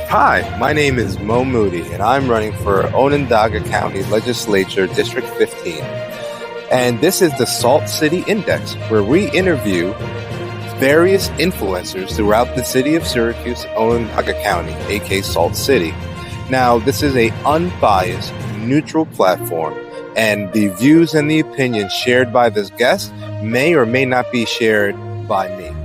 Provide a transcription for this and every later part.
Hi, my name is Mo Moody, and I'm running for Onondaga County Legislature District 15. And this is the Salt City Index, where we interview various influencers throughout the city of Syracuse, Onondaga County, aka Salt City. Now, this is an unbiased, neutral platform, and the views and the opinions shared by this guest may or may not be shared by me.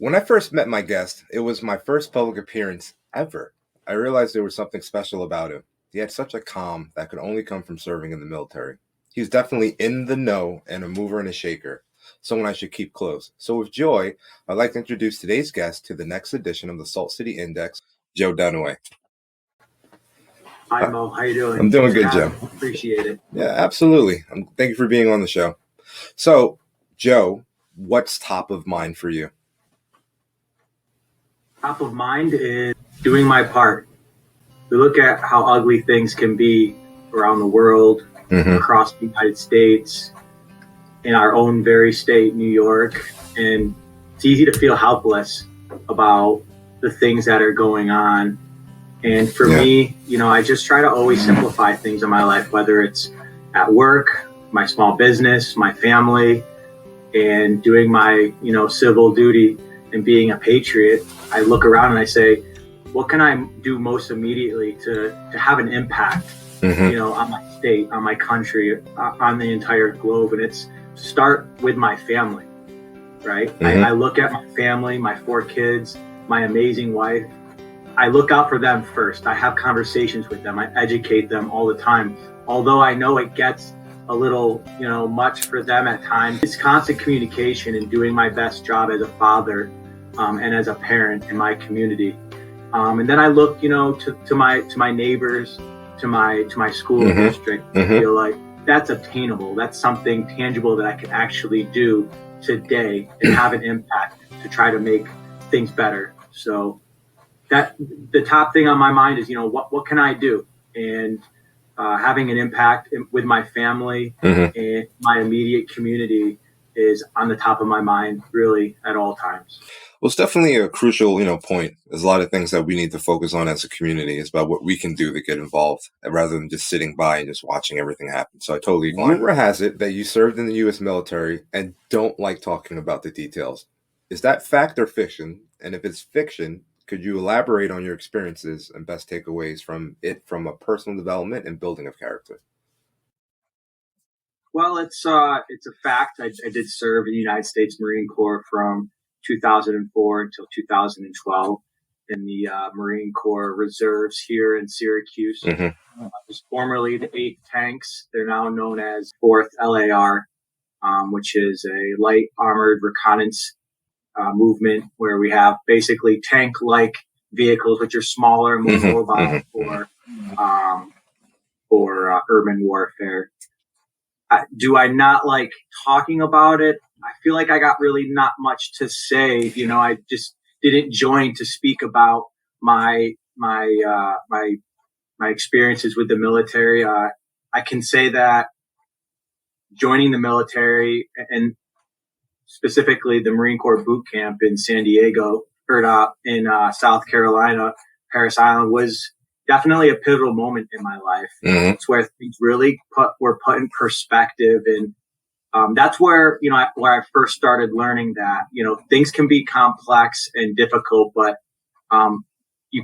When I first met my guest, it was my first public appearance ever. I realized there was something special about him. He had such a calm that could only come from serving in the military. He's definitely in the know and a mover and a shaker, someone I should keep close. So with joy, I'd like to introduce today's guest to the next edition of the Salt City Index, Joe Dunnaway. Hi, Mo. How you doing? I'm doing good, Joe. Appreciate it. Yeah, absolutely. Thank you for being on the show. So, Joe, what's top of mind for you? Top of mind is doing my part. We look at how ugly things can be around the world, across the United States, in our own very state, New York, and it's easy to feel helpless about the things that are going on. And for me, I just try to always simplify things in my life, whether it's at work, my small business, my family, and doing my, civil duty and being a patriot. I look around and I say, what can I do most immediately to have an impact, on my state, on my country, on the entire globe? And it's start with my family, right? I look at my family, my 4 kids, my amazing wife. I look out for them first. I have conversations with them. I educate them all the time. Although I know it gets a little, much for them at times. It's constant communication and doing my best job as a father and as a parent in my community. And then I look, to my neighbors, to my school district. I feel like that's obtainable. That's something tangible that I can actually do today and have an impact to try to make things better. So that the top thing on my mind is, what can I do? And having an impact with my family and my immediate community is on the top of my mind really at all times. Well, it's definitely a crucial, point. There's a lot of things that we need to focus on as a community. It's about what we can do to get involved rather than just sitting by and just watching everything happen. So I totally agree. Rumor has it that you served in the U.S. military and don't like talking about the details. Is that fact or fiction? And if it's fiction, could you elaborate on your experiences and best takeaways from a personal development and building of character? Well, it's a fact. I did serve in the United States Marine Corps from 2004 until 2012 in the Marine Corps Reserves here in Syracuse. It was formerly the 8th Tanks. They're now known as 4th LAR, which is a light armored reconnaissance movement where we have basically tank-like vehicles, which are smaller and more mobile for urban warfare. Do I not like talking about it? I feel like I got really not much to say. I just didn't join to speak about my experiences with the military. I can say that joining the military and specifically the Marine Corps boot camp in San Diego or in South Carolina, Parris Island, was definitely a pivotal moment in my life. It's where things really were put in perspective, and that's where where I first started learning that things can be complex and difficult, but you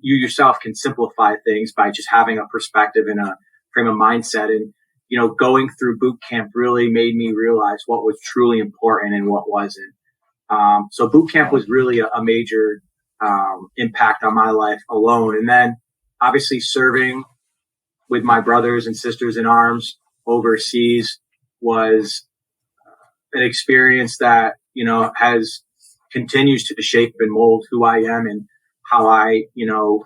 yourself can simplify things by just having a perspective and a frame of mindset. And going through boot camp really made me realize what was truly important and what wasn't. So boot camp was really a major impact on my life alone. And then obviously serving with my brothers and sisters in arms overseas was an experience that, continues to shape and mold who I am and how I,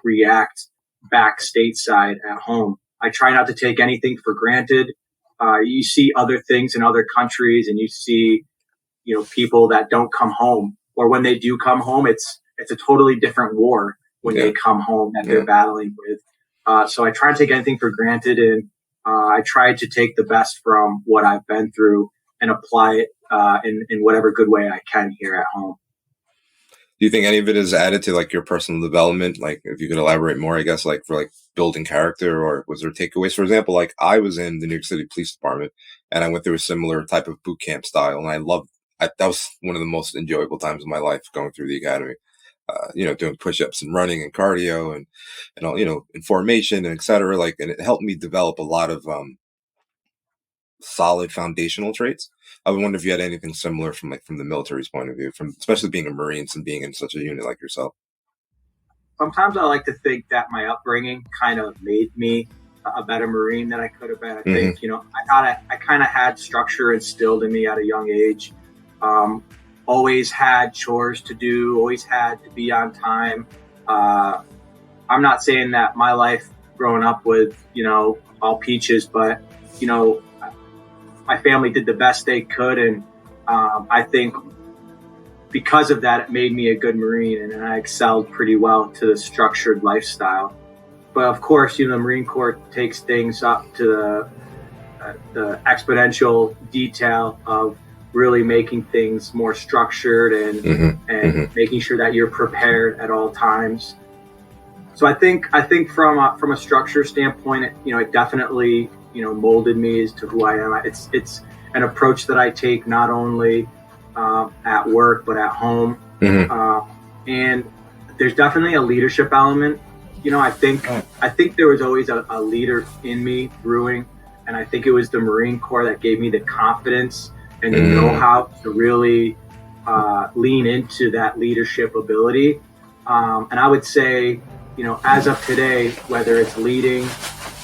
react back stateside at home. I try not to take anything for granted. You see other things in other countries and you see, people that don't come home, or when they do come home, it's a totally different war when they come home that they're battling with. So I try to take anything for granted, and I try to take the best from what I've been through and apply it in whatever good way I can here at home. Do you think any of it is added to like your personal development? Like if you could elaborate more, I guess, like for like building character, or was there takeaways? For example, like I was in the New York City Police Department and I went through a similar type of boot camp style, and that was one of the most enjoyable times of my life going through the academy. Doing push-ups and running and cardio and all, in formation and et cetera. Like, and it helped me develop a lot of solid foundational traits. I would wonder if you had anything similar from the military's point of view, from especially being a Marines and being in such a unit like yourself. Sometimes I like to think that my upbringing kind of made me a better Marine than I could have been. I think, I kind of had structure instilled in me at a young age. Always had chores to do, always had to be on time. I'm not saying that my life growing up with, all peaches, but, my family did the best they could. And I think because of that, it made me a good Marine, and I excelled pretty well to the structured lifestyle. But of course, the Marine Corps takes things up to the exponential detail of really making things more structured and making sure that you're prepared at all times. So I think from a structure standpoint, it definitely molded me as to who I am. It's an approach that I take not only at work but at home, and there's definitely a leadership element. I think there was always a leader in me brewing, and I think it was the Marine Corps that gave me the confidence and the know-how to really lean into that leadership ability. And I would say, as of today, whether it's leading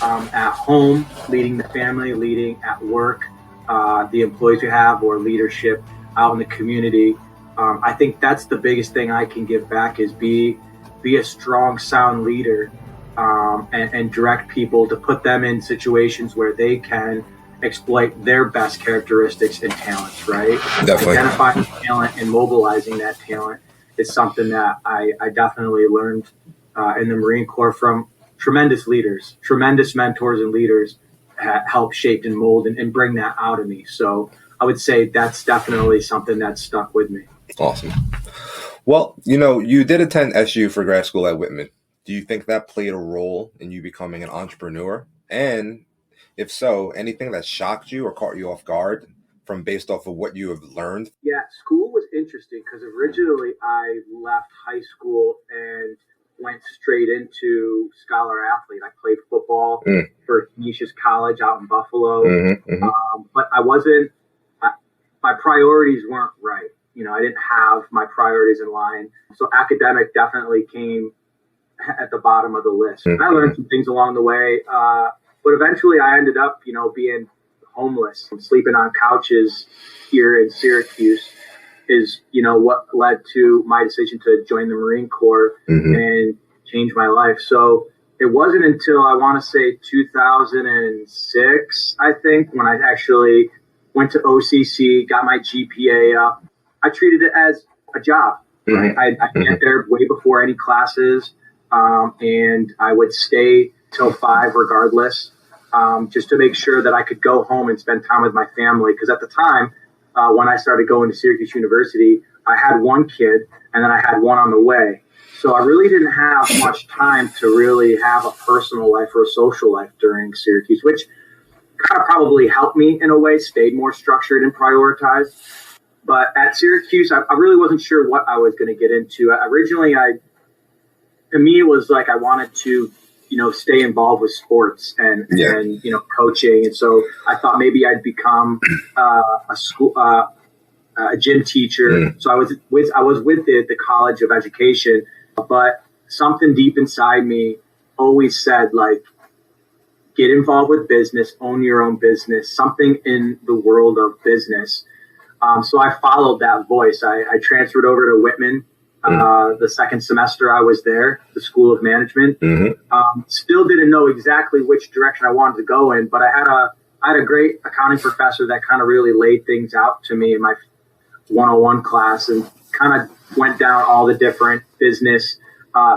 at home, leading the family, leading at work, the employees we have, or leadership out in the community, I think that's the biggest thing I can give back is be a strong, sound leader, and direct people to put them in situations where they can exploit their best characteristics and talents, right? Definitely. Identifying talent and mobilizing that talent is something that I definitely learned in the Marine Corps from tremendous leaders, tremendous mentors and leaders help shape and mold and bring that out of me. So I would say that's definitely something that stuck with me. Awesome. Well, you did attend SU for grad school at Whitman. Do you think that played a role in you becoming an entrepreneur? And if so, anything that shocked you or caught you off guard based off of what you have learned? Yeah, school was interesting because originally I left high school and went straight into scholar athlete. I played football for Canisius College out in Buffalo, but my priorities weren't right. I didn't have my priorities in line. So academic definitely came at the bottom of the list. I learned some things along the way, but eventually I ended up, being homeless and sleeping on couches here in Syracuse is, what led to my decision to join the Marine Corps and change my life. So it wasn't until I want to say 2006, I think, when I actually went to OCC, got my GPA up. I treated it as a job. Right? I'd get there way before any classes, and I would stay till 5 regardless, just to make sure that I could go home and spend time with my family. Because at the time, when I started going to Syracuse University, I had one kid and then I had one on the way. So I really didn't have much time to really have a personal life or a social life during Syracuse, which kind of probably helped me in a way, stayed more structured and prioritized. But at Syracuse, I really wasn't sure what I was going to get into. Originally, to me, it was like I wanted to, stay involved with sports and coaching. And so I thought maybe I'd become a gym teacher. So I was with the College of Education, but something deep inside me always said, like, get involved with business, own your own business, something in the world of business. So I followed that voice. I transferred over to Whitman the second semester I was there, the School of Management. Still didn't know exactly which direction I wanted to go in, but I had a great accounting professor that kind of really laid things out to me in my 101 class and kind of went down all the different business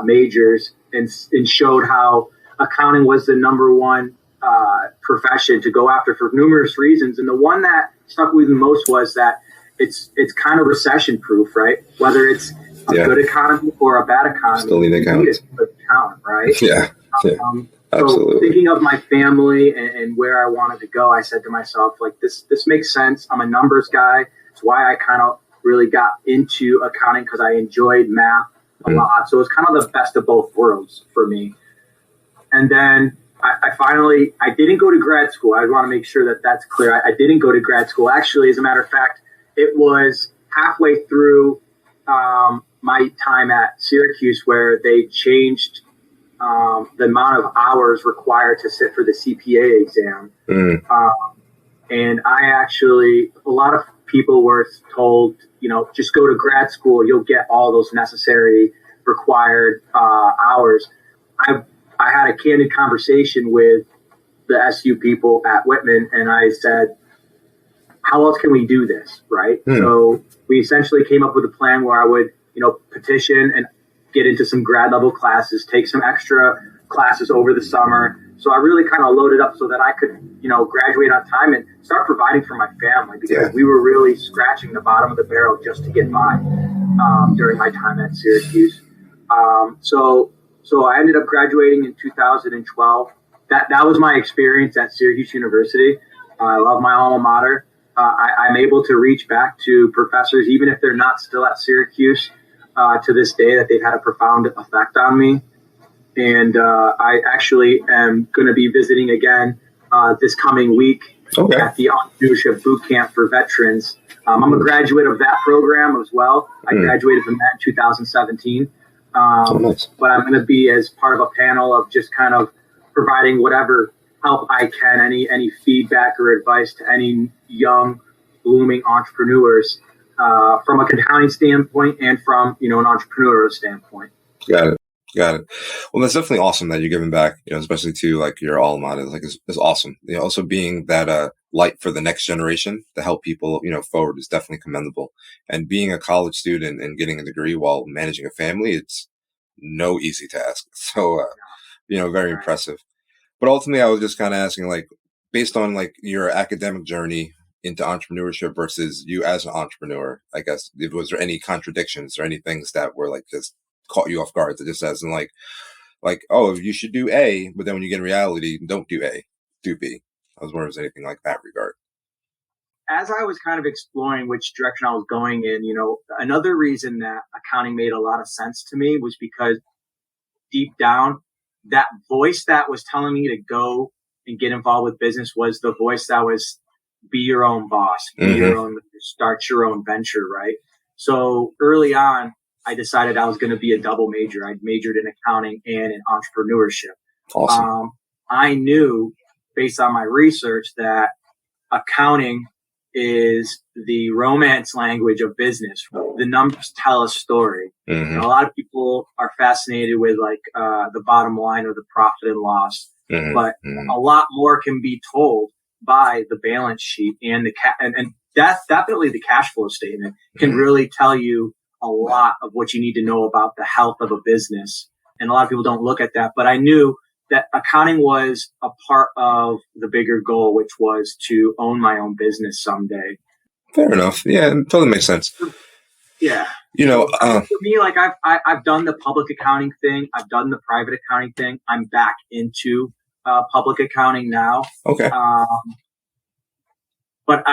majors and showed how accounting was the number one profession to go after for numerous reasons. And the one that stuck with me most was that it's kind of recession proof, right? Whether it's a good economy or a bad economy. Still need accounts. You need a accountant, right? Yeah. Absolutely. So thinking of my family and where I wanted to go, I said to myself, like, this makes sense. I'm a numbers guy. It's why I kind of really got into accounting, because I enjoyed math a lot. So it's kind of the best of both worlds for me. And then I didn't go to grad school. I want to make sure that that's clear. I didn't go to grad school. Actually, as a matter of fact, it was halfway through my time at Syracuse where they changed the amount of hours required to sit for the CPA exam. And a lot of people were told, just go to grad school. You'll get all those necessary required hours. I had a candid conversation with the SU people at Whitman, and I said, how else can we do this, right? So we essentially came up with a plan where I would, petition and get into some grad level classes, take some extra classes over the summer. So I really kind of loaded up so that I could, graduate on time and start providing for my family, because we were really scratching the bottom of the barrel just to get by during my time at Syracuse. So I ended up graduating in 2012. That was my experience at Syracuse University. I love my alma mater. I'm able to reach back to professors, even if they're not still at Syracuse, to this day, that they've had a profound effect on me. And I actually am going to be visiting again this coming week at the Entrepreneurship Boot Camp for Veterans. I'm a graduate of that program as well. I graduated from that in 2017. Nice. But I'm going to be as part of a panel of just kind of providing whatever help I can, any feedback or advice to any young blooming entrepreneurs from a accounting standpoint and from, an entrepreneurial standpoint. Got it. Well, that's definitely awesome that you're giving back, especially to like your alma mater. Like it's awesome. Also being that light for the next generation to help people, forward is definitely commendable. And being a college student and getting a degree while managing a family, it's no easy task. So, very impressive. But ultimately, I was just kind of asking, like, based on like your academic journey into entrepreneurship versus you as an entrepreneur, I guess, was there any contradictions or any things that were like just caught you off guard, that just as in like, oh, you should do A, but then when you get in reality, don't do A, do B. I was wondering if there's anything like that regard. As I was kind of exploring which direction I was going in, another reason that accounting made a lot of sense to me was because deep down, that voice that was telling me to go and get involved with business was the voice that was be your own boss, be your own, start your own venture, right? So early on, I decided I was going to be a double major. I majored in accounting and in entrepreneurship. Awesome. I knew based on my research that accounting is the romance language of business. The numbers tell a story. And a lot of people are fascinated with like the bottom line or the profit and loss, but a lot more can be told by the balance sheet and and that's definitely the cash flow statement can really tell you a lot of what you need to know about the health of a business. And a lot of people don't look at that, but I knew that accounting was a part of the bigger goal, which was to own my own business someday. Fair enough. Yeah, it totally makes sense. Yeah. For me, like I've done the public accounting thing. I've done the private accounting thing. I'm back into public accounting now. Okay. But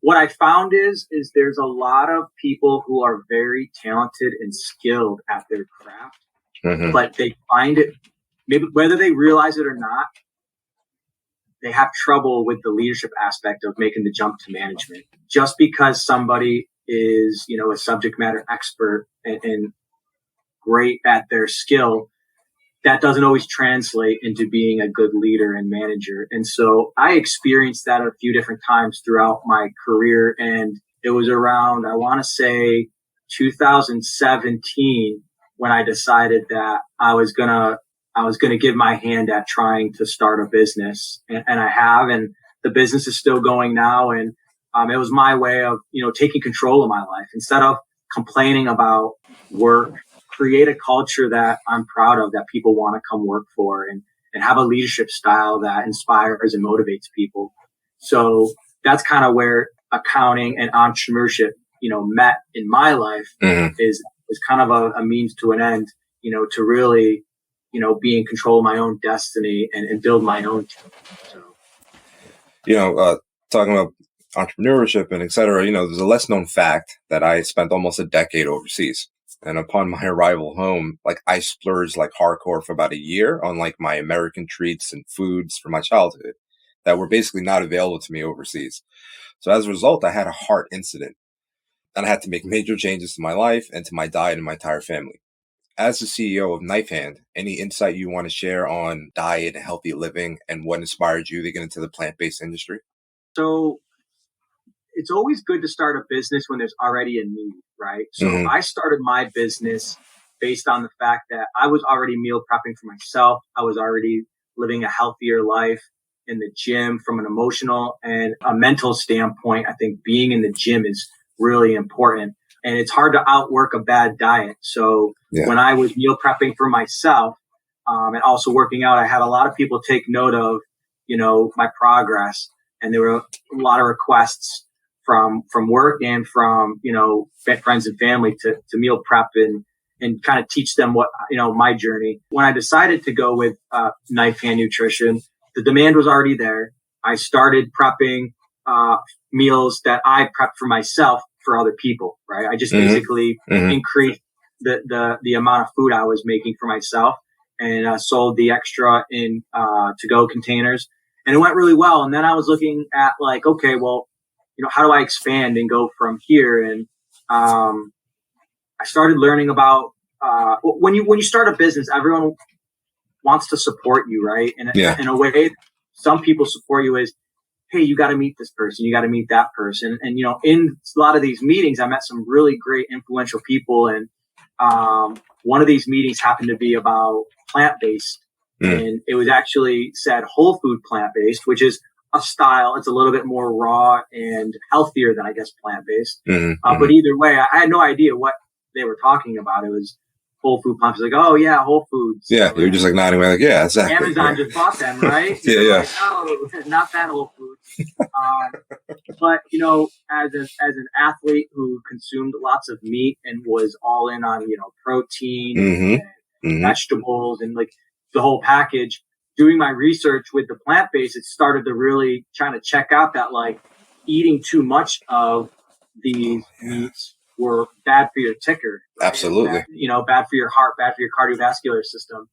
what I found is there's a lot of people who are very talented and skilled at their craft, but they find it, maybe whether they realize it or not, they have trouble with the leadership aspect of making the jump to management. Just because somebody is, a subject matter expert and great at their skill, that doesn't always translate into being a good leader and manager. And so I experienced that a few different times throughout my career. And it was around, I want to say 2017 when I decided that I was going to give my hand at trying to start a business. And I have, and the business is still going now. And it was my way of, taking control of my life. Instead of complaining about work, create a culture that I'm proud of, that people want to come work for, and have a leadership style that inspires and motivates people. So that's kind of where accounting and entrepreneurship, met in my life, is was kind of a means to an end, to really, be in control of my own destiny and build my own team. So, talking about entrepreneurship and et cetera, there's a less known fact that I spent almost a decade overseas. And upon my arrival home, I splurged hardcore for about a year on my American treats and foods from my childhood that were basically not available to me overseas. So as a result, I had a heart incident and I had to make major changes to my life and to my diet and my entire family. As the CEO of Knifehand, any insight you want to share on diet and healthy living and what inspired you to get into the plant-based industry? So it's always good to start a business when there's already a need, right? So I started my business based on the fact that I was already meal prepping for myself. I was already living a healthier life in the gym from an emotional and a mental standpoint. I think being in the gym is really important, and it's hard to outwork a bad diet. So when I was meal prepping for myself and also working out, I had a lot of people take note of, my progress, and there were a lot of requests from work and from, friends and family to meal prep and kind of teach them what, my journey. When I decided to go with Knifehand Nutrition, the demand was already there. I started prepping meals that I prepped for myself for other people, right? I just basically increased the amount of food I was making for myself and sold the extra in to-go containers. And it went really well. And then I was looking at okay, well, how do I expand and go from here? And I started learning about when you start a business, everyone wants to support you, right? And in a way, some people support you as, hey, you got to meet this person, you got to meet that person. And in a lot of these meetings, I met some really great influential people. And one of these meetings happened to be about plant-based. And it was actually said whole food plant-based, which is a style. It's a little bit more raw and healthier than, I guess, plant-based. But either way, I had no idea what they were talking about. It was whole food plant. It's oh yeah, Whole Foods. Yeah, you're just nodding away yeah, exactly. Amazon just bought them, right? Yeah. Oh, not that Whole Foods. But as an athlete who consumed lots of meat and was all in on protein and vegetables and the whole package, doing my research with the plant-based, it started to really trying to check out that eating too much of these meats were bad for your ticker. Right? Absolutely. Bad for your heart, bad for your cardiovascular system.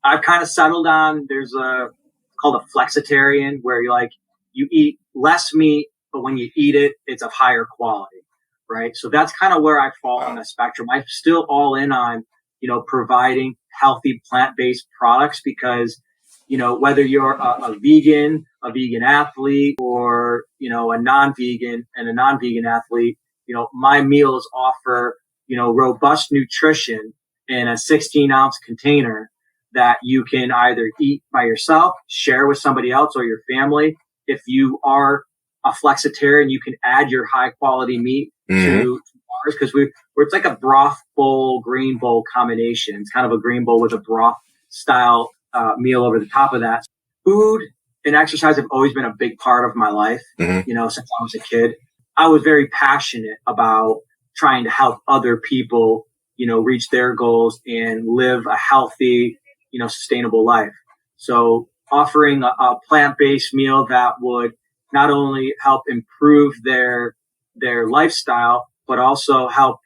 I've kind of settled on, there's called a flexitarian, where you eat less meat, but when you eat it, it's of higher quality, right? So that's kind of where I fall on the spectrum. I'm still all in on, providing healthy plant-based products because, whether you're a vegan athlete or, a non-vegan and a non-vegan athlete, my meals offer, robust nutrition in a 16-ounce container that you can either eat by yourself, share with somebody else or your family. If you are a flexitarian, you can add your high quality meat to ours because it's like a broth bowl, green bowl combination. It's kind of a green bowl with a broth style meal over the top of that. Food and exercise have always been a big part of my life, since I was a kid. I was very passionate about trying to help other people, reach their goals and live a healthy, sustainable life. So offering a plant-based meal that would not only help improve their lifestyle, but also help,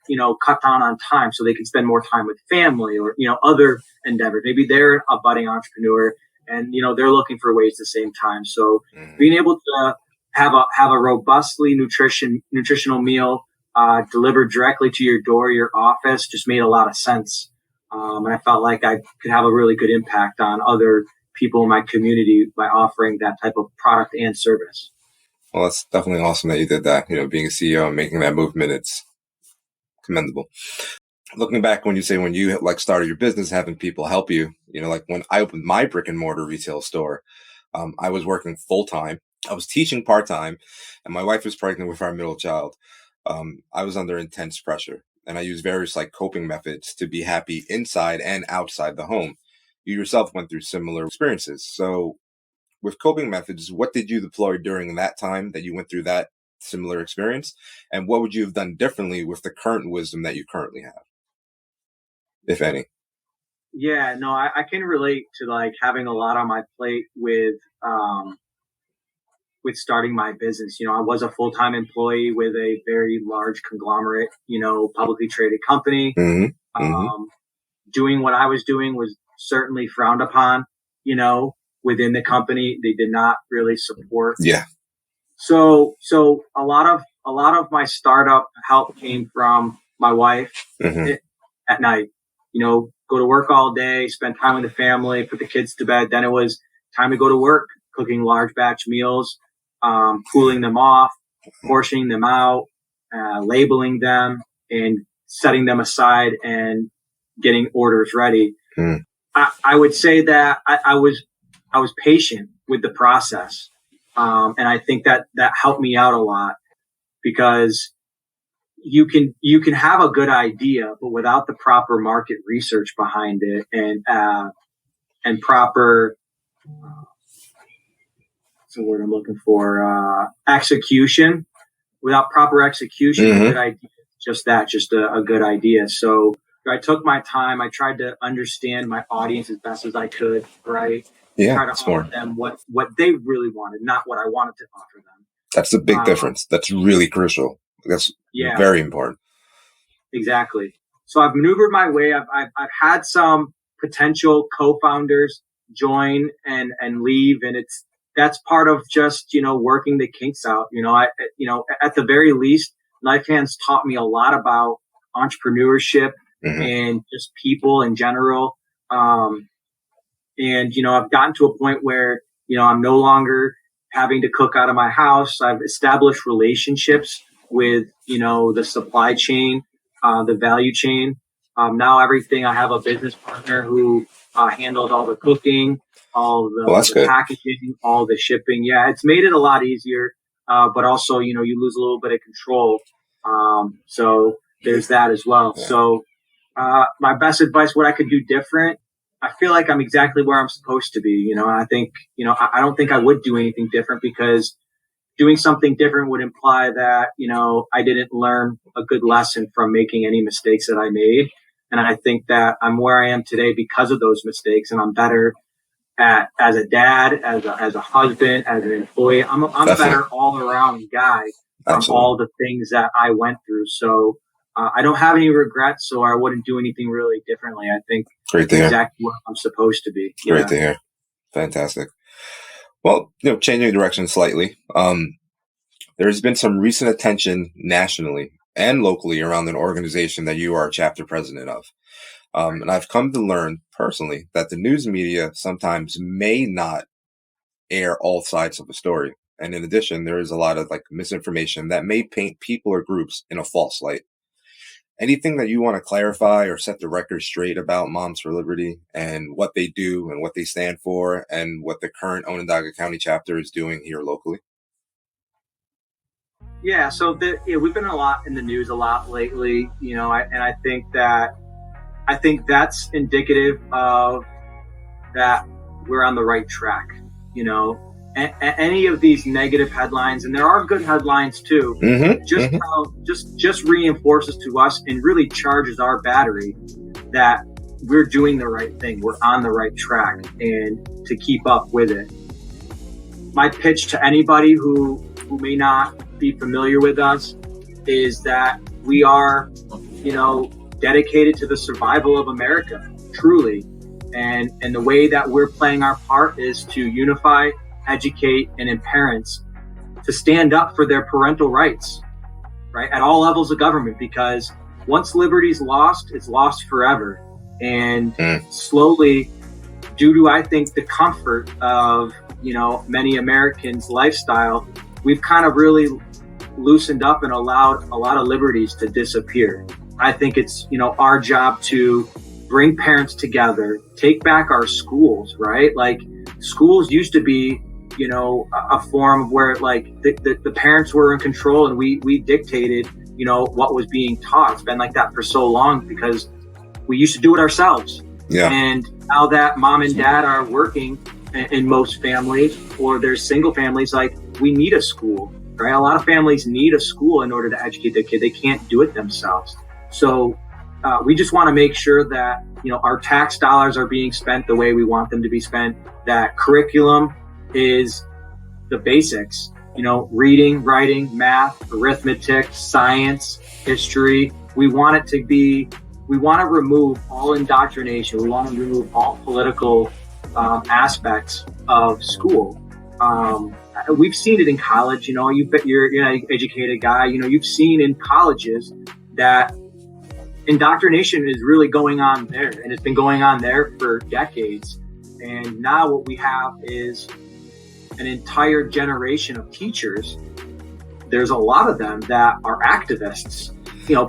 cut down on time so they can spend more time with family or, other endeavors. Maybe they're a budding entrepreneur and, they're looking for ways to save time. So being able to have a robustly nutritional meal delivered directly to your door, your office, just made a lot of sense. And I felt like I could have a really good impact on other people in my community by offering that type of product and service. Well, that's definitely awesome that you did that. Being a CEO and making that movement, it's commendable. Looking back when you started your business, having people help you, when I opened my brick and mortar retail store, I was working full time. I was teaching part time, and my wife was pregnant with our middle child. I was under intense pressure, and I used various coping methods to be happy inside and outside the home. You yourself went through similar experiences. So with coping methods, what did you deploy during that time that you went through that similar experience? And what would you have done differently with the current wisdom that you currently have? if any? Yeah, no, I can relate to like having a lot on my plate with starting my business. I was a full-time employee with a very large conglomerate, publicly traded company. Mm-hmm. Mm-hmm. Doing what I was doing was certainly frowned upon, within the company. They did not really support. Yeah. So a lot of my startup help came from my wife. Mm-hmm. At night, go to work all day, spend time with the family, put the kids to bed. Then it was time to go to work, cooking large batch meals, cooling them off, portioning them out, labeling them, and setting them aside and getting orders ready. Mm. I would say that I was patient with the process. And I think that helped me out a lot, because you can have a good idea, but without the proper market research behind it and proper, what's the word I'm looking for? Execution. Without proper execution, Mm-hmm. a good idea, just a good idea. So I took my time. I tried to understand my audience as best as I could, right? Yeah, try to offer them what they really wanted, not what I wanted to offer them. That's the big difference. That's really crucial. That's very important. Exactly. So I've maneuvered my way. I've had some potential co-founders join and leave, and that's part of just working the kinks out. At the very least, Knifehand's taught me a lot about entrepreneurship. Mm-hmm. And just people in general. And I've gotten to a point where I'm no longer having to cook out of my house. I've established relationships with the supply chain, the value chain. Now everything, I have a business partner who handles all the cooking, all the packaging, all the shipping. Yeah, it's made it a lot easier, but also you lose a little bit of control. So there's that as well. Yeah. So my best advice, what I could do different, I feel like I'm exactly where I'm supposed to be. I think I don't think I would do anything different, because doing something different would imply that, I didn't learn a good lesson from making any mistakes that I made. And I think that I'm where I am today because of those mistakes, and I'm better as a dad, as a husband, as an employee. I'm a better all around guy from all the things that I went through. So I don't have any regrets, so I wouldn't do anything really differently. I think exactly what I'm supposed to be. Great to hear. Fantastic. Well, changing direction slightly, there has been some recent attention nationally and locally around an organization that you are a chapter president of. And I've come to learn personally that the news media sometimes may not air all sides of a story. And in addition, there is a lot of misinformation that may paint people or groups in a false light. Anything that you want to clarify or set the record straight about Moms for Liberty and what they do and what they stand for and what the current Onondaga County chapter is doing here locally? Yeah, so we've been a lot in the news a lot lately, and I think that's indicative of that we're on the right track. Any of these negative headlines, and there are good headlines too, just reinforces to us and really charges our battery that we're doing the right thing. We're on the right track, and to keep up with it. My pitch to anybody who may not be familiar with us is that we are, dedicated to the survival of America, truly. And the way that we're playing our part is to unify, educate, and in parents to stand up for their parental rights, right, at all levels of government, because once liberty's lost, it's lost forever. And slowly, due to, I think, the comfort of, many Americans' lifestyle, we've kind of really loosened up and allowed a lot of liberties to disappear. I think it's, our job to bring parents together, take back our schools, right? Schools used to be, a form where the parents were in control and we dictated, what was being taught. It's been like that for so long because we used to do it ourselves. Yeah. And now that mom and dad are working in most families, or there's single families, we need a school, right? A lot of families need a school in order to educate their kid. They can't do it themselves. So We just want to make sure that, our tax dollars are being spent the way we want them to be spent, that curriculum is the basics, reading, writing, math, arithmetic, science, history. We want to remove all indoctrination. We want to remove all political aspects of school. We've seen it in college. You're an educated guy. You've seen in colleges that indoctrination is really going on there, and it's been going on there for decades. And now what we have is an entire generation of teachers. There's a lot of them that are activists,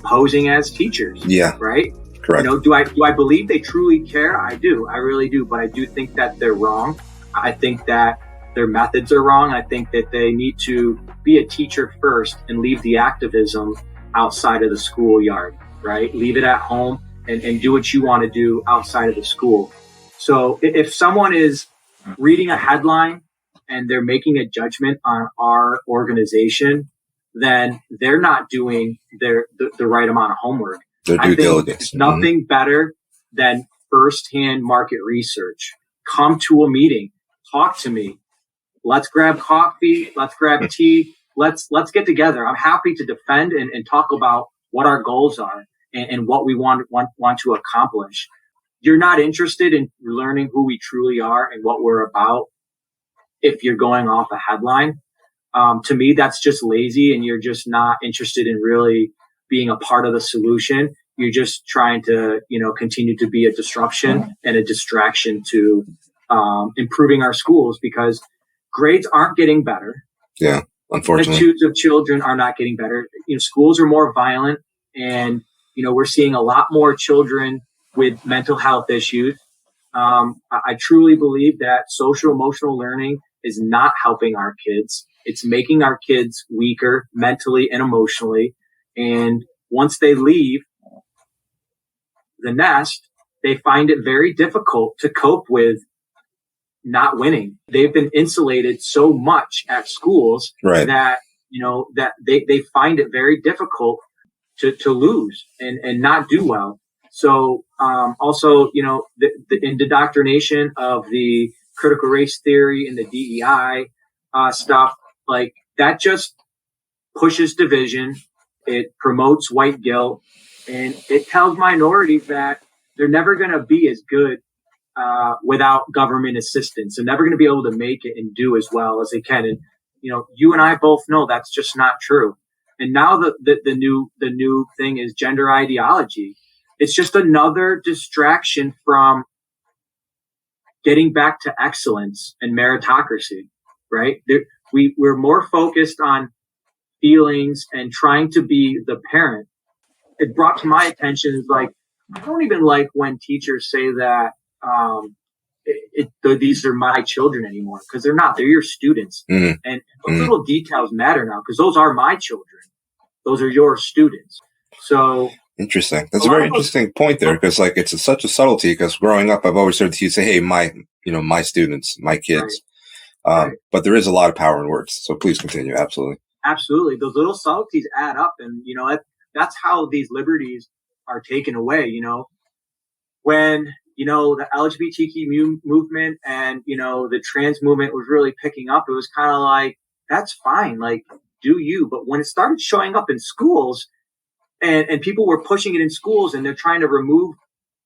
posing as teachers. Yeah. Right. Correct. Do I believe they truly care? I do. I really do. But I do think that they're wrong. I think that their methods are wrong. I think that they need to be a teacher first and leave the activism outside of the schoolyard, right? Leave it at home and do what you want to do outside of the school. So if someone is reading a headline and they're making a judgment on our organization, then they're not doing the right amount of homework. Their due diligence. Nothing better than firsthand market research. Come to a meeting, talk to me. Let's grab coffee. Let's grab tea. Let's get together. I'm happy to defend and talk about what our goals are and what we want to accomplish. You're not interested in learning who we truly are and what we're about if you're going off a headline. To me, that's just lazy, and you're just not interested in really being a part of the solution. You're just trying to, continue to be a disruption and a distraction to improving our schools, because grades aren't getting better. Yeah, unfortunately. Attitudes of children are not getting better. Schools are more violent, and, we're seeing a lot more children with mental health issues. I truly believe that social emotional learning is not helping our kids. It's making our kids weaker mentally and emotionally. And once they leave the nest, they find it very difficult to cope with not winning. They've been insulated so much at schools that, that they find it very difficult to lose and not do well. So, also, the indoctrination of the critical race theory and the DEI stuff, like that just pushes division. It promotes white guilt, and it tells minorities that they're never going to be as good without government assistance. They're never going to be able to make it and do as well as they can. And, you and I both know that's just not true. And now the new thing is gender ideology. It's just another distraction from getting back to excellence and meritocracy, right? We're more focused on feelings and trying to be the parent. It brought to my attention is like, I don't even like when teachers say that these are my children anymore, because they're not. They're your students. Mm-hmm. And those little details matter now, because those are my children. Those are your students. So interesting. That's a very interesting point there, because like it's such a subtlety. Because growing up, I've always heard you say, "Hey, my students, my kids." Right. But there is a lot of power in words. So please continue. Absolutely. Absolutely. Those little subtleties add up, and that's how these liberties are taken away. When the LGBTQ movement and the trans movement was really picking up, it was kind of like, that's fine, like, do you. But when it started showing up in schools, and people were pushing it in schools, and they're trying to remove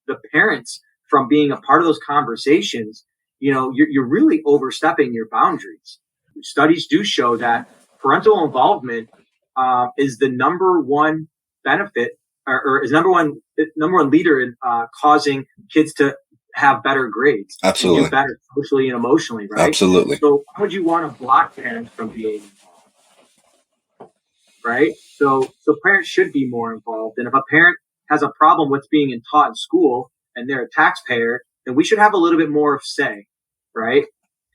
the parents from being a part of those conversations, you're really overstepping your boundaries. Studies do show that parental involvement is the number one benefit, or is number one leader in causing kids to have better grades. Absolutely. Do better socially and emotionally, right? Absolutely. So how would you want to block parents from being involved? Right? So parents should be more involved. And if a parent has a problem with being taught in school and they're a taxpayer, then we should have a little bit more of say, right?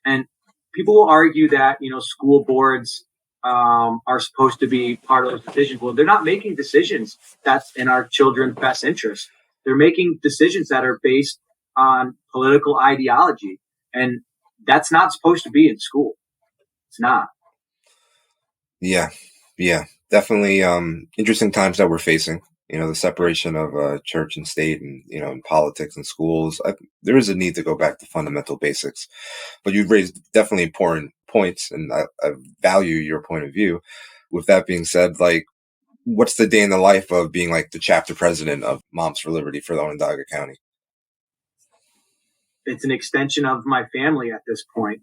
And people will argue that, school boards are supposed to be part of those decisions. Well, they're not making decisions that's in our children's best interest. They're making decisions that are based on political ideology. And that's not supposed to be in school. It's not. Yeah. Definitely interesting times that we're facing. the separation of church and state, and in politics and schools. There is a need to go back to fundamental basics. But you've raised definitely important points, and I value your point of view. With that being said, like, what's the day in the life of being like the chapter president of Moms for Liberty for the Onondaga County? It's an extension of my family at this point.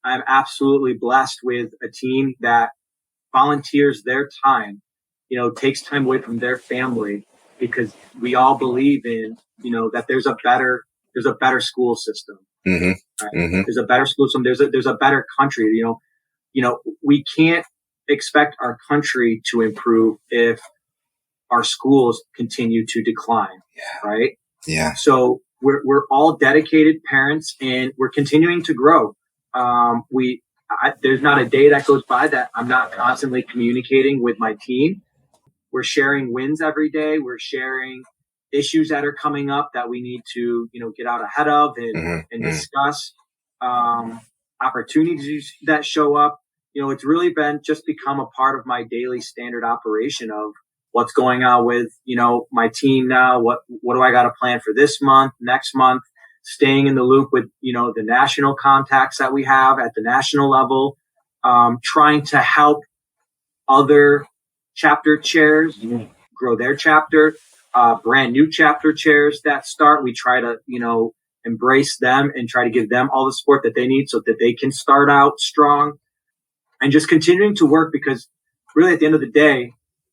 I'm absolutely blessed with a team that volunteers their time, takes time away from their family, because we all believe in, that there's a better school system. Mm-hmm. Right? Mm-hmm. There's a better school system. There's a better country. We can't expect our country to improve if our schools continue to decline. Yeah. Right. Yeah. So we're all dedicated parents, and we're continuing to grow. There's not a day that goes by that I'm not constantly communicating with my team. We're sharing wins every day. We're sharing issues that are coming up that we need to, get out ahead of and discuss, opportunities that show up. It's really become a part of my daily standard operation of what's going on with, my team now. What do I got to plan for this month, next month? Staying in the loop with, the national contacts that we have at the national level, trying to help other chapter chairs grow their chapter, brand new chapter chairs that start. We try to, embrace them and try to give them all the support that they need so that they can start out strong, and just continuing to work, because really at the end of the day,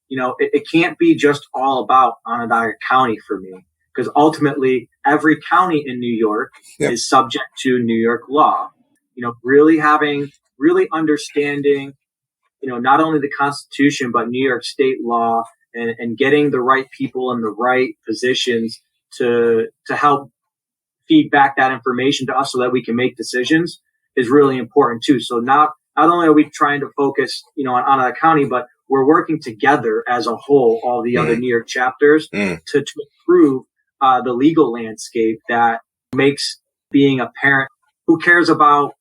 it can't be just all about Onondaga County for me, because ultimately every county in New York is subject to New York law. Really understanding, not only the Constitution, but New York state law, and getting the right people in the right positions to help feed back that information to us so that we can make decisions is really important too. So not only are we trying to focus, on Onondaga County, but we're working together as a whole, all the other New York chapters, to improve the legal landscape that makes being a parent who cares about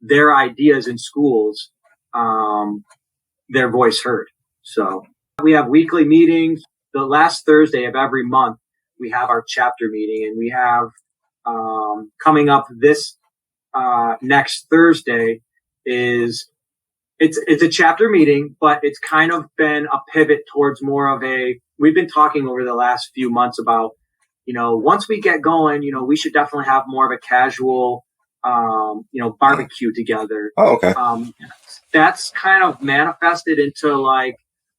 their ideas in schools, their voice heard. So we have weekly meetings. The last Thursday of every month, we have our chapter meeting, and we have coming up this next Thursday it's a chapter meeting, but it's kind of been a pivot towards more of we've been talking over the last few months about, once we get going, we should definitely have more of a casual, barbecue together. Oh, okay. That's kind of manifested into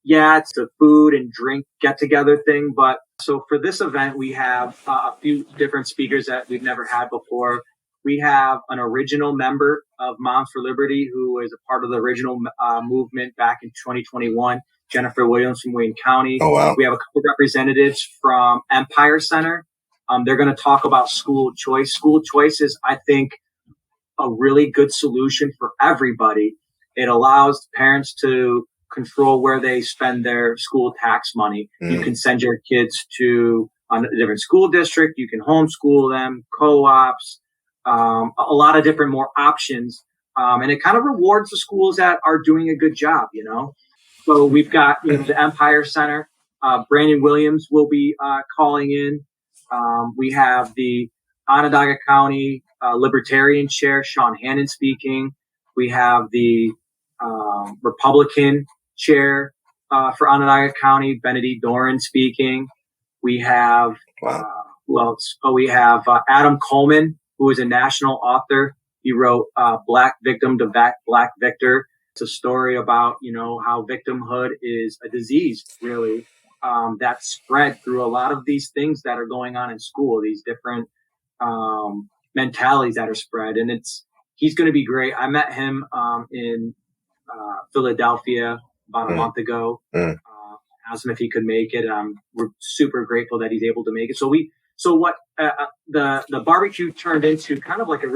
it's a food and drink get together thing. But so for this event, we have a few different speakers that we've never had before. We have an original member of Moms for Liberty who is a part of the original movement back in 2021, Jennifer Williams from Wayne County. Oh, wow. We have a couple representatives from Empire Center. They're going to talk about school choice. School choice is, I think, a really good solution for everybody. It allows parents to control where they spend their school tax money. You can send your kids to a different school district. You can homeschool them, co-ops, a lot of different more options. And it kind of rewards the schools that are doing a good job, So we've got the Empire Center. Brandon Williams will be calling in. We have the Onondaga County Libertarian Chair, Sean Hannon, speaking. We have the Republican Chair for Onondaga County, Benedict Doran, speaking. We have who else? Oh, we have Adam Coleman, who is a national author. He wrote Black Victim to Black Victor. It's a story about, how victimhood is a disease, really, that's spread through a lot of these things that are going on in school, these different mentalities that are spread. And he's going to be great. I met him in Philadelphia about a month ago. Asked him if he could make it. We're super grateful that he's able to make it. So what the barbecue turned into kind of like a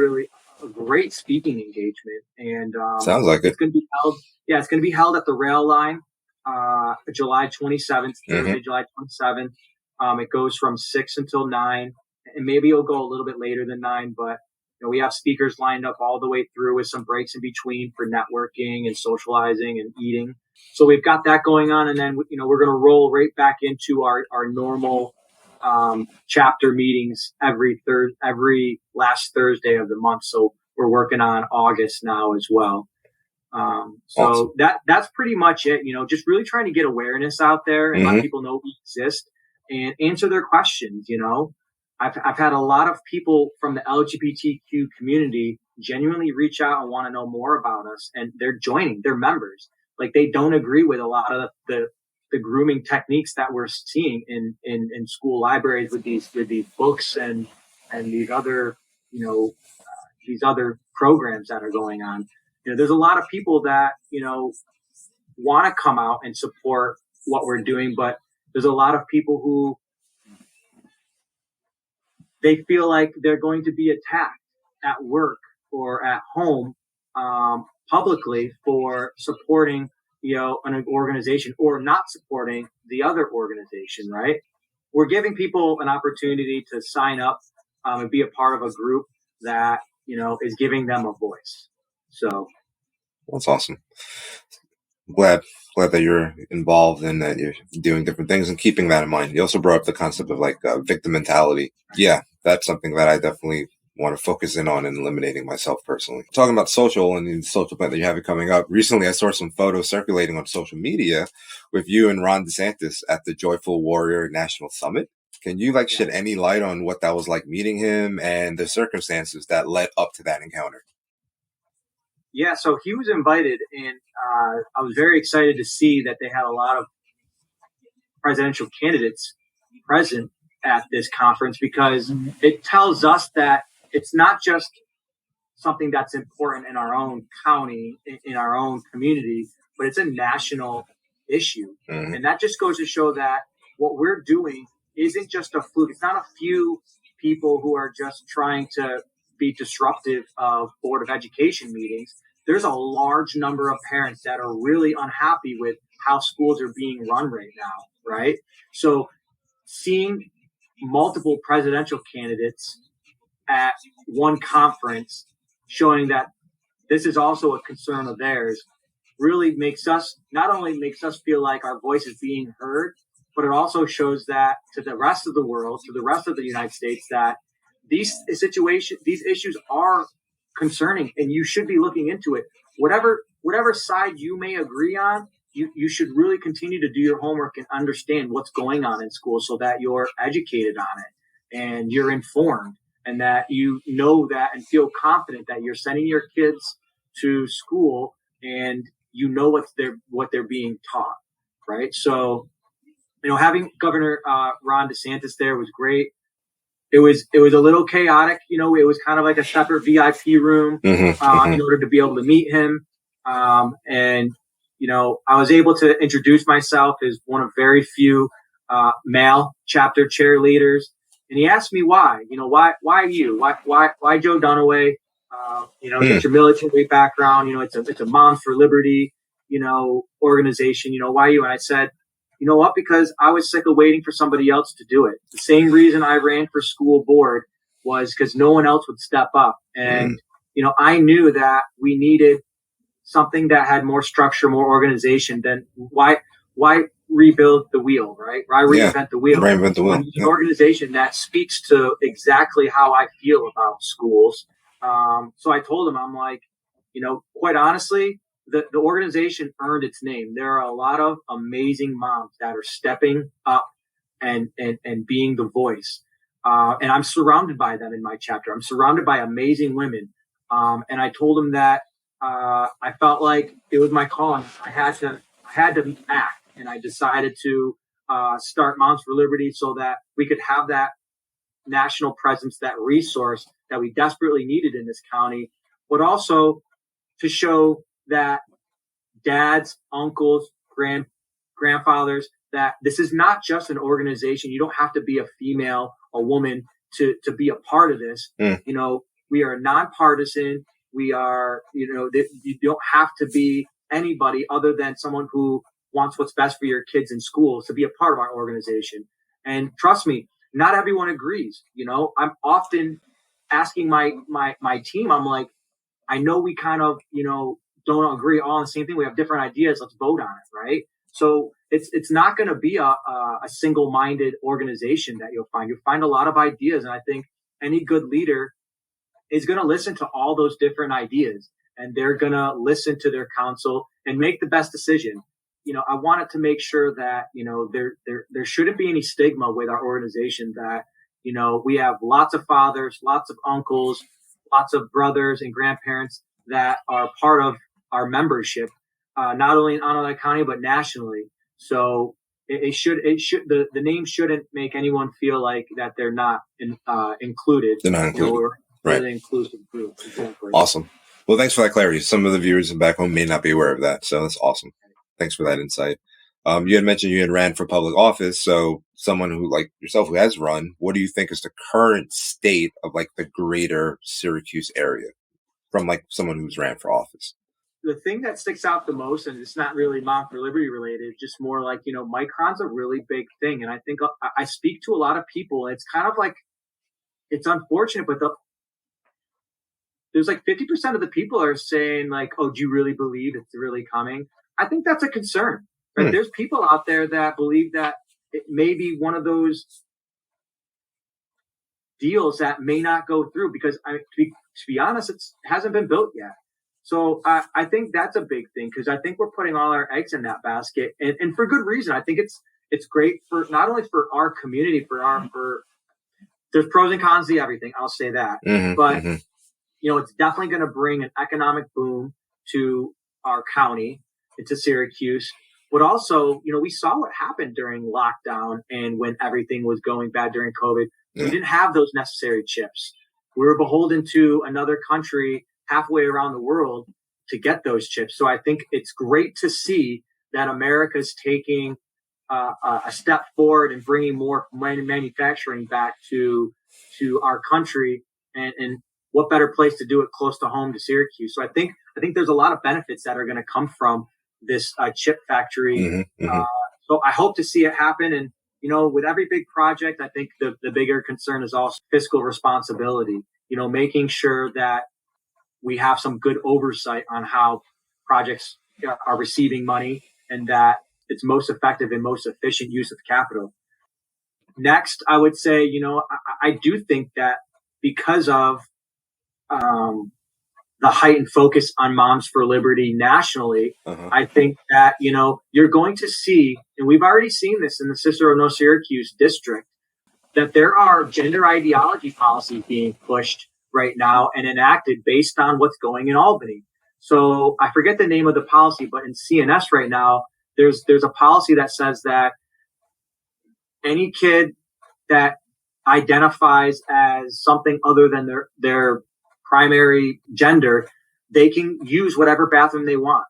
great speaking engagement, and sounds like it's going to be held. Yeah, it's going to be held at the Rail Line, July 27th, Thursday, July 27th. It goes from 6 until 9, and maybe it'll go a little bit later than 9, but We have speakers lined up all the way through with some breaks in between for networking and socializing and eating. So we've got that going on. And then, we're going to roll right back into our normal chapter meetings every last Thursday of the month. So we're working on August now as well. So that's pretty much it, just really trying to get awareness out there and let people know we exist and answer their questions. I've had a lot of people from the LGBTQ community genuinely reach out and want to know more about us, and they're joining, they're members. Like, they don't agree with a lot of the grooming techniques that we're seeing in school libraries with these books and these other, these other programs that are going on. There's a lot of people that, want to come out and support what we're doing, but there's a lot of people who they feel like they're going to be attacked at work or at home publicly for supporting, an organization or not supporting the other organization, right? We're giving people an opportunity to sign up and be a part of a group that, is giving them a voice. So that's awesome. Glad that you're involved and that you're doing different things and keeping that in mind. You also brought up the concept of victim mentality. Yeah, that's something that I definitely want to focus in on and eliminating myself personally. Talking about social and the social plan that you have coming up. Recently, I saw some photos circulating on social media with you and Ron DeSantis at the Joyful Warrior National Summit. Can you shed any light on what that was like meeting him and the circumstances that led up to that encounter? Yeah, so he was invited, and I was very excited to see that they had a lot of presidential candidates present at this conference, because it tells us that it's not just something that's important in our own county, in our own community, but it's a national issue. And that just goes to show that what we're doing isn't just a fluke. It's not a few people who are just trying to be disruptive of Board of Education meetings. There's a large number of parents that are really unhappy with how schools are being run right now, right? So seeing multiple presidential candidates at one conference showing that this is also a concern of theirs really not only makes us feel like our voice is being heard, but it also shows that to the rest of the world, to the rest of the United States, that these issues are concerning, and you should be looking into it. Whatever side you may agree on, you should really continue to do your homework and understand what's going on in school so that you're educated on it and you're informed, and that you know that and feel confident that you're sending your kids to school and what they're being taught, right? So, having Governor Ron DeSantis there was great. It was a little chaotic, it was kind of like a separate VIP room in order to be able to meet him. And I was able to introduce myself as one of very few male chapter chair leaders. And he asked me why, why you? Why Joe Dunnaway? Get your military background, it's a Moms for Liberty, organization, why you? And I said, you know what? Because I was sick of waiting for somebody else to do it. The same reason I ran for school board was because no one else would step up. And, I knew that we needed something that had more structure, more organization. Than why rebuild the wheel, right? Why reinvent the wheel? Reinvent the wheel. An organization that speaks to exactly how I feel about schools. So I told him, I'm like, quite honestly, the organization earned its name. There are a lot of amazing moms that are stepping up and being the voice. And I'm surrounded by them in my chapter. I'm surrounded by amazing women. And I told them that I felt like it was my calling. I had to act, and I decided to start Moms for Liberty so that we could have that national presence, that resource that we desperately needed in this county, but also to show that dads, uncles, grandfathers, that this is not just an organization. You don't have to be a woman to be a part of this. We are nonpartisan. We are, you don't have to be anybody other than someone who wants what's best for your kids in schools to be a part of our organization. And trust me, not everyone agrees. I'm often asking my team, I'm like, I know we kind of, don't agree all on the same thing. We have different ideas. Let's vote on it, right? So it's not going to be a single-minded organization that you'll find. You'll find a lot of ideas, and I think any good leader is going to listen to all those different ideas, and they're going to listen to their counsel and make the best decision. I wanted to make sure that there shouldn't be any stigma with our organization, that we have lots of fathers, lots of uncles, lots of brothers and grandparents that are part of our membership, not only in Onondaga County but nationally. So the name shouldn't make anyone feel like that they're not included. They're not included. We're right. Really inclusive group. Exactly. Awesome. Well, thanks for that clarity. Some of the viewers back home may not be aware of that, so that's awesome. Thanks for that insight. You had mentioned you had ran for public office, so someone who like yourself who has run, what do you think is the current state of like the greater Syracuse area from like someone who's ran for office? The thing that sticks out the most, and it's not really Mom for Liberty related, just more like, Micron's a really big thing. And I think I speak to a lot of people, and it's kind of like, it's unfortunate, but there's like 50% of the people are saying like, oh, do you really believe it's really coming? I think that's a concern, right? There's people out there that believe that it may be one of those deals that may not go through because to be honest, it hasn't been built yet. So I think that's a big thing, because I think we're putting all our eggs in that basket, and for good reason. I think it's great for not only for our community, for there's pros and cons to everything. I'll say that, but it's definitely going to bring an economic boom to our county, into Syracuse. But also, we saw what happened during lockdown and when everything was going bad during COVID. We didn't have those necessary chips. We were beholden to another country halfway around the world to get those chips. So I think it's great to see that America's taking a step forward and bringing more manufacturing back to our country, and what better place to do it close to home to Syracuse. So I think there's a lot of benefits that are going to come from this chip factory. So I hope to see it happen. And, with every big project, I think the bigger concern is also fiscal responsibility, making sure that we have some good oversight on how projects are receiving money, and that it's most effective and most efficient use of capital. Next, I would say, I do think that because of the heightened focus on Moms for Liberty nationally, I think that, you're going to see, and we've already seen this in the Cicero North Syracuse district, that there are gender ideology policies being pushed right now and enacted based on what's going in Albany. So I forget the name of the policy, but in CNS right now, there's a policy that says that any kid that identifies as something other than their primary gender, they can use whatever bathroom they want.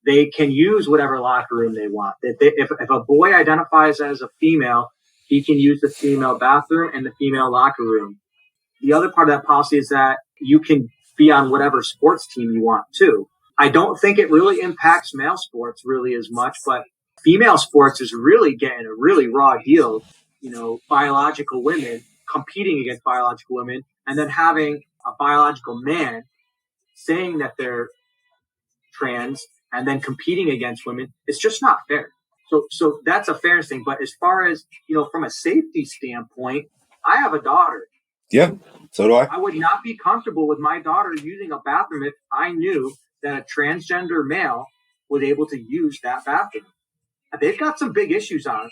They can use whatever locker room they want. If a boy identifies as a female, he can use the female bathroom and the female locker room. The other part of that policy is that you can be on whatever sports team you want too. I don't think it really impacts male sports really as much, but female sports is really getting a really raw deal. Biological women competing against biological women, and then having a biological man saying that they're trans and then competing against women. It's just not fair. So that's a fairness thing. But as far as, from a safety standpoint, I have a daughter. Yeah, so do I. I would not be comfortable with my daughter using a bathroom if I knew that a transgender male was able to use that bathroom. They've got some big issues on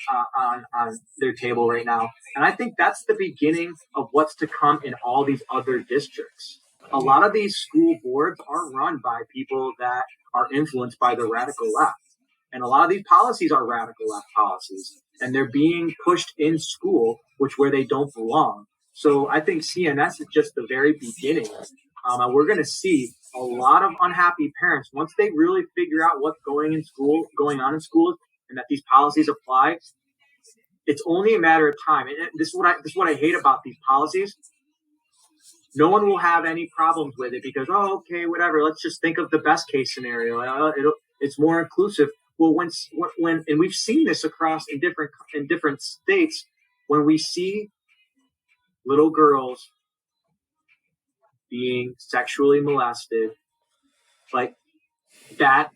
their table right now. And I think that's the beginning of what's to come in all these other districts. A lot of these school boards are run by people that are influenced by the radical left. And a lot of these policies are radical left policies. And they're being pushed in school, where they don't belong. So I think CNS is just the very beginning. And we're going to see a lot of unhappy parents once they really figure out what's going on in schools, and that these policies apply. It's only a matter of time. And this is what I hate about these policies. No one will have any problems with it because, okay, whatever. Let's just think of the best case scenario. It's more inclusive. Well, when and we've seen this across in different states, when we see little girls being sexually molested, like that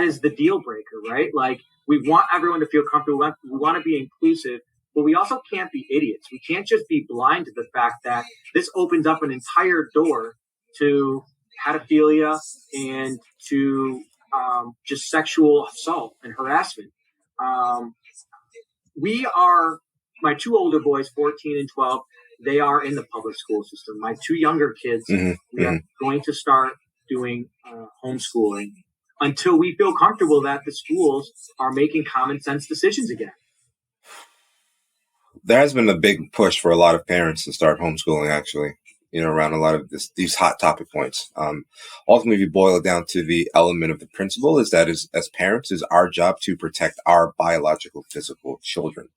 is the deal breaker, right? Like, we want everyone to feel comfortable. We want to be inclusive, but we also can't be idiots. We can't just be blind to the fact that this opens up an entire door to pedophilia and to just sexual assault and harassment. My two older boys, 14 and 12, they are in the public school system. My two younger kids, we are going to start doing homeschooling until we feel comfortable that the schools are making common sense decisions again. There has been a big push for a lot of parents to start homeschooling, actually, around a lot of these hot topic points. Ultimately, if you boil it down to the element of the principle, is that as parents, is our job to protect our biological, physical children,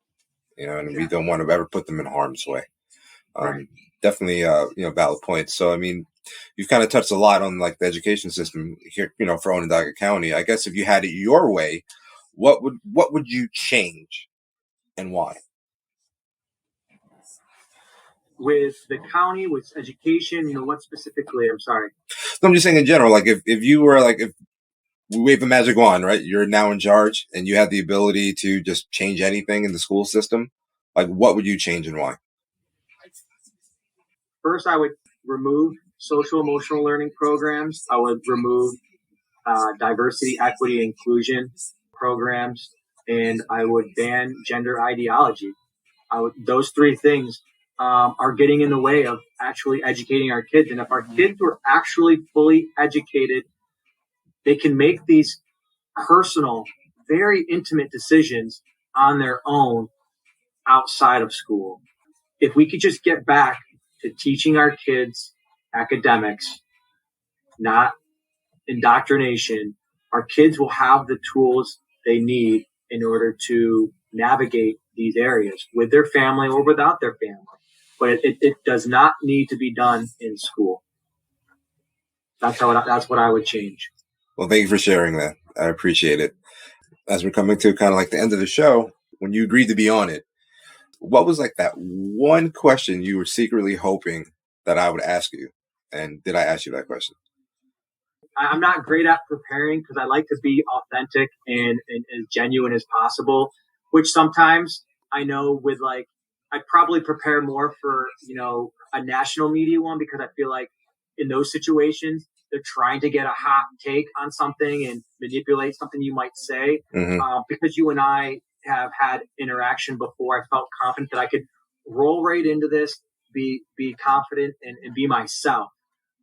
and we don't want to ever put them in harm's way. Right. Definitely, valid points. So, I mean, you've kind of touched a lot on like the education system here, for Onondaga County. I guess if you had it your way, what would you change and why? With the county, with education, what specifically? I'm sorry. No, I'm just saying in general, like if you were like, if we wave a magic wand, right? You're now in charge and you have the ability to just change anything in the school system. Like, what would you change and why? First, I would remove social emotional learning programs. I would remove diversity, equity, inclusion programs, and I would ban gender ideology. Those three things are getting in the way of actually educating our kids. And if our kids were actually fully educated, they can make these personal, very intimate decisions on their own outside of school. If we could just get back to teaching our kids academics, not indoctrination, our kids will have the tools they need in order to navigate these areas with their family or without their family. But it does not need to be done in school. That's what I would change. Well, thank you for sharing that. I appreciate it. As we're coming to kind of like the end of the show, when you agreed to be on it, what was like that one question you were secretly hoping that I would ask you? And did I ask you that question? I'm not great at preparing because I like to be authentic and as genuine as possible, which sometimes I know with like, I'd probably prepare more for, a national media one because I feel like in those situations, they're trying to get a hot take on something and manipulate something you might say. Because you and I have had interaction before, I felt confident that I could roll right into this, be confident and be myself.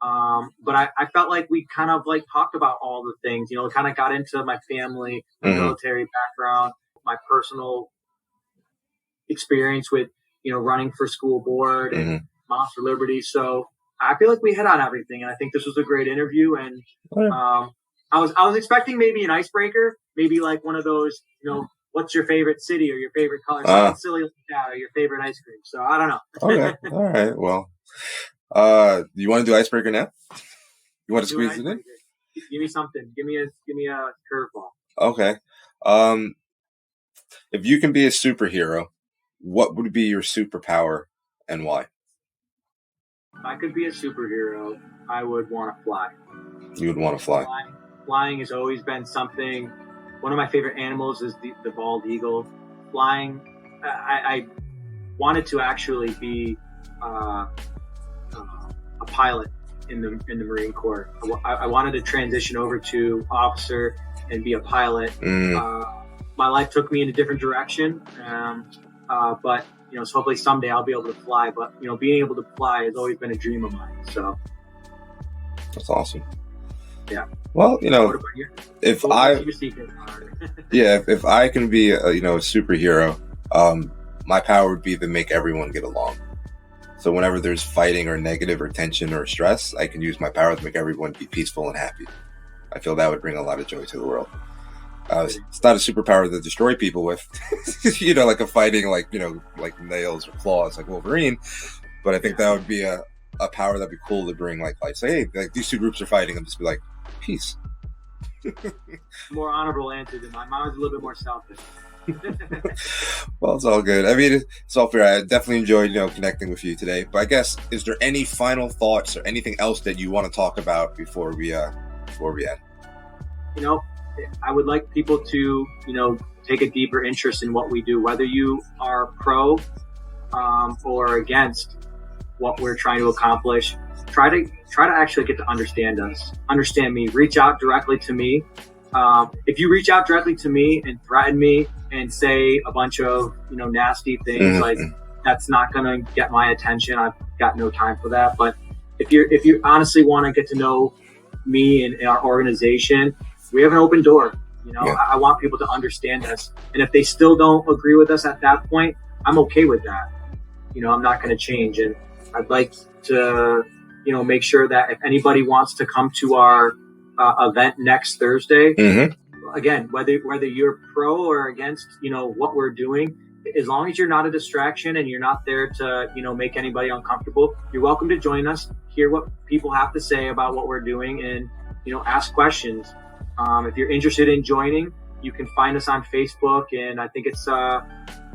But I felt like we kind of like talked about all the things, kind of got into my family, my military background, my personal experience with, running for school board and Moms for Liberty. So I feel like we hit on everything, and I think this was a great interview. And I was expecting maybe an icebreaker, maybe like one of those, what's your favorite city or your favorite color, something silly like that, or your favorite ice cream. So I don't know. Okay, all right. Well, do you want to do icebreaker now? You want to squeeze it in? Give me something. Give me a curveball. Okay. If you can be a superhero, what would be your superpower and why? If I could be a superhero, I would want to fly. You would want to fly. Flying has always been something. One of my favorite animals is the bald eagle. Flying, I wanted to actually be a pilot in the Marine Corps. I wanted to transition over to officer and be a pilot. My life took me in a different direction, but so hopefully someday I'll be able to fly. But being able to fly has always been a dream of mine. So that's awesome. Yeah. Well, if I can be a superhero, my power would be to make everyone get along. So whenever there's fighting or negative or tension or stress, I can use my power to make everyone be peaceful and happy. I feel that would bring a lot of joy to the world. It's not a superpower to destroy people with, like a fighting, like nails or claws, like Wolverine. But I think that would be a power that'd be cool to bring, like say, hey, like these two groups are fighting, and just be like, peace. More honorable answer than mine. Mine was a little bit more selfish. Well, it's all good. I mean, it's all fair. I definitely enjoyed, connecting with you today. But I guess, is there any final thoughts or anything else that you want to talk about before we end? I would like people to, take a deeper interest in what we do, whether you are pro or against what we're trying to accomplish. Try to actually get to understand us, understand me. Reach out directly to me. If you reach out directly to me and threaten me and say a bunch of nasty things, like that's not going to get my attention. I've got no time for that. But if you honestly want to get to know me and our organization, we have an open door. I want people to understand us, and if they still don't agree with us at that point, I'm okay with that. I'm not going to change, and I'd like to make sure that if anybody wants to come to our event next Thursday, again, whether you're pro or against what we're doing, as long as you're not a distraction and you're not there to make anybody uncomfortable, you're welcome to join us, hear what people have to say about what we're doing, and ask questions. If you're interested in joining, you can find us on Facebook, and I think it's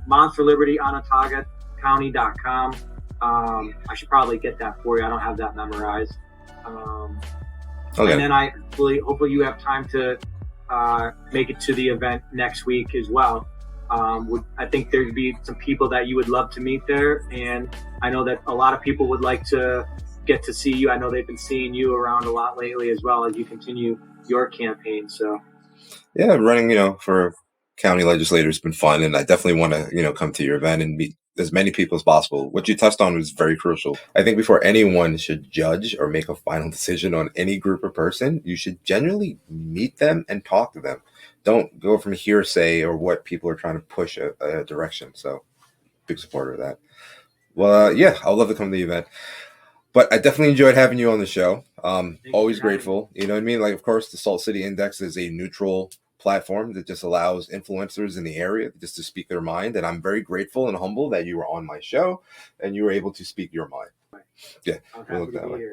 Mons for Liberty, OnontagaCounty.com. I should probably get that for you. I don't have that memorized. Okay. And then hopefully you have time to make it to the event next week as well. I think there'd be some people that you would love to meet there, and I know that a lot of people would like to get to see you. I know they've been seeing you around a lot lately as well as you continue your campaign. So yeah, running for county legislator has been fun, and I definitely want to come to your event and meet as many people as possible. What you touched on was very crucial. I think before anyone should judge or make a final decision on any group or person, you should genuinely meet them and talk to them. Don't go from hearsay or what people are trying to push a direction. So big supporter of that. Well, yeah, I'd love to come to the event. But I definitely enjoyed having you on the show. Always grateful. You know what I mean? Like, of course, the Salt City Index is a neutral platform that just allows influencers in the area just to speak their mind. And I'm very grateful and humble that you were on my show and you were able to speak your mind. Yeah, we'll look that way.